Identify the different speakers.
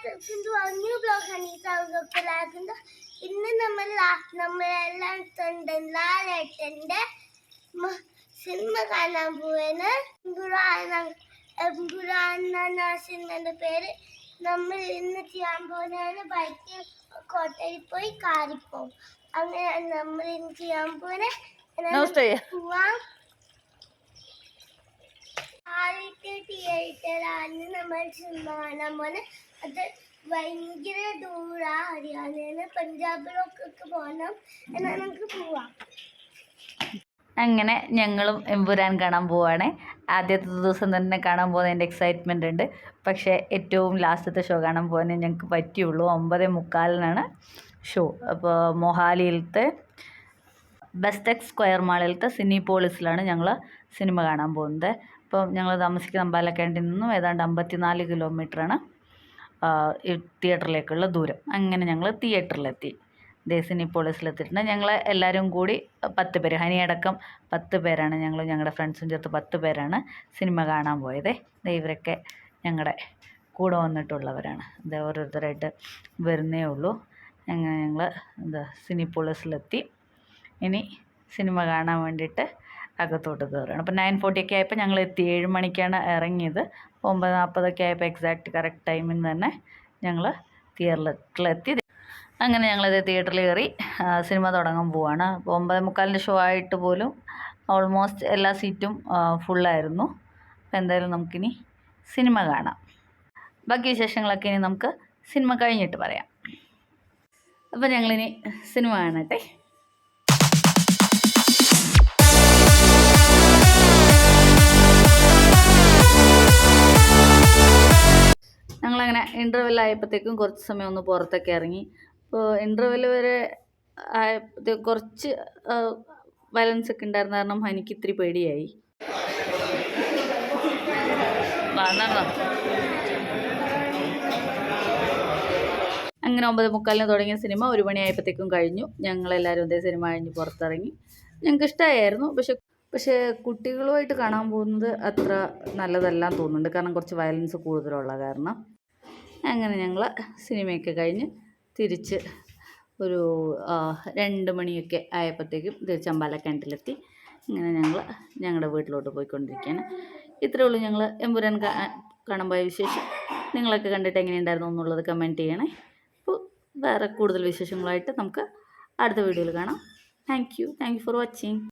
Speaker 1: welcome to our new blog, Anita Gopalakundu. ഇന്ന് നമ്മളെല്ലാം ലാലേട്ടൻ്റെ സിനിമ കാണാൻ പോവാണ്. എമ്പുരാൻ എന്ന സിനിമയുടെ പേര്. നമ്മൾ ഇന്ന് ചെയ്യാൻ പോകുന്നതാണ് ബൈക്കിൽ കോട്ടയിൽ പോയി കാറിപ്പോവും. അങ്ങനെ നമ്മൾ ഇന്ന് ചെയ്യാൻ പോകുന്നത് പോവാം. ആദ്യത്തെ തിയേറ്ററാണ് നമ്മൾ സിനിമ കാണാൻ പോകുന്നത്. അത് ഭയങ്കര ദൂരാ, ഹരിയാനയിൽ പഞ്ചാബിലൊക്കെ പോകണം. എന്നാൽ നമുക്ക് പോവാം.
Speaker 2: അങ്ങനെ ഞങ്ങളും എമ്പുരാൻ കാണാൻ പോവുകയാണ്. ആദ്യത്തെ ദിവസം തന്നെ കാണാൻ പോകുന്നതിൻ്റെ എക്സൈറ്റ്മെൻ്റ് ഉണ്ട്. പക്ഷേ ഏറ്റവും ലാസ്റ്റത്തെ ഷോ കാണാൻ പോകാൻ ഞങ്ങൾക്ക് പറ്റിയുള്ളൂ. 9:45 ഷോ. അപ്പോൾ മൊഹാലിയിലത്തെ ബെസ്റ്റെക്സ് സ്ക്വയർ മാളിലത്തെ സിനിപോളിസിലാണ് ഞങ്ങൾ സിനിമ കാണാൻ പോകുന്നത്. അപ്പോൾ ഞങ്ങൾ താമസിക്കുന്ന അമ്പാലക്കാണ്ടിൽ നിന്നും ഏതാണ്ട് 54 കിലോമീറ്ററാണ് ഈ തിയേറ്ററിലേക്കുള്ള ദൂരം. അങ്ങനെ ഞങ്ങൾ തിയേറ്ററിലെത്തി. സിനിപോളിസിലെത്തിയിട്ടുണ്ട്. ഞങ്ങൾ എല്ലാവരും കൂടി 10 പേര്, ഹനിയടക്കം 10 പേരാണ്. ഞങ്ങളുടെ ഫ്രണ്ട്സും ചേർത്ത് 10 പേരാണ് സിനിമ കാണാൻ പോയത്. ഇവരൊക്കെ ഞങ്ങളുടെ കൂടെ വന്നിട്ടുള്ളവരാണ്. ഓരോരുത്തരായിട്ട് വരുന്നേ ഉള്ളൂ. അങ്ങനെ ഞങ്ങൾ സിനിപോളിസിലെത്തി. ഇനി സിനിമ കാണാൻ വേണ്ടിയിട്ട് അകത്തോട്ട് കയറുകയാണ്. അപ്പോൾ 9:40 ആയപ്പോൾ ഞങ്ങൾ എത്തി. 7 മണിക്കാണ് ഇറങ്ങിയത്. 9:40 ആയപ്പോൾ എക്സാക്റ്റ് കറക്റ്റ് ടൈമിൽ തന്നെ ഞങ്ങൾ തിയേറ്ററിലെത്തി. അങ്ങനെ ഞങ്ങളത് തിയേറ്ററിൽ കയറി സിനിമ തുടങ്ങാൻ പോവാണ്. അപ്പോൾ 9:45 ഷോ ആയിട്ട് പോലും ഓൾമോസ്റ്റ് എല്ലാ സീറ്റും ഫുള്ളായിരുന്നു. അപ്പോൾ എന്തായാലും നമുക്കിനി സിനിമ കാണാം. ബാക്കി വിശേഷങ്ങളൊക്കെ ഇനി നമുക്ക് സിനിമ കഴിഞ്ഞിട്ട് പറയാം. അപ്പോൾ ഞങ്ങളിനി സിനിമ കാണട്ടെ. ഞങ്ങളങ്ങനെ ഇൻ്റർവെൽ ആയപ്പോഴത്തേക്കും കുറച്ച് സമയം ഒന്ന് പുറത്തൊക്കെ ഇറങ്ങി. അപ്പോൾ ഇൻ്റർവെൽ വരെ ആയപ്പോഴത്തേക്ക് കുറച്ച് വയലൻസ് ഒക്കെ ഉണ്ടായിരുന്ന കാരണം എനിക്ക് ഇത്തിരി പേടിയായി. അങ്ങനെ 9:45 തുടങ്ങിയ സിനിമ 1 മണിയായപ്പോഴത്തേക്കും കഴിഞ്ഞു. ഞങ്ങളെല്ലാവരും സിനിമ കഴിഞ്ഞ് പുറത്തിറങ്ങി. ഞങ്ങൾക്ക് ഇഷ്ടമായിരുന്നു. പക്ഷേ കുട്ടികളുമായിട്ട് കാണാൻ പോകുന്നത് അത്ര നല്ലതല്ലാന്ന് തോന്നുന്നുണ്ട്. കാരണം കുറച്ച് വയലൻസ് കൂടുതലുള്ള കാരണം. അങ്ങനെ ഞങ്ങൾ സിനിമയൊക്കെ കഴിഞ്ഞ് തിരിച്ച് ഒരു 2 മണിയൊക്കെ ആയപ്പോഴത്തേക്കും തിരിച്ച് അമ്പാലക്കാണ്ടിലെത്തി. ഇങ്ങനെ ഞങ്ങളുടെ വീട്ടിലോട്ട് പോയിക്കൊണ്ടിരിക്കുകയാണ്. ഇത്രയേ ഉള്ളൂ ഞങ്ങൾ എമ്പുരാൻ കാണാൻ പോയ വിശേഷം. നിങ്ങളൊക്കെ കണ്ടിട്ട് എങ്ങനെയുണ്ടായിരുന്നു എന്നുള്ളത് കമൻറ്റ് ചെയ്യണേ. അപ്പോൾ വേറെ കൂടുതൽ വിശേഷങ്ങളായിട്ട് നമുക്ക് അടുത്ത വീഡിയോയിൽ കാണാം. Thank you for watching.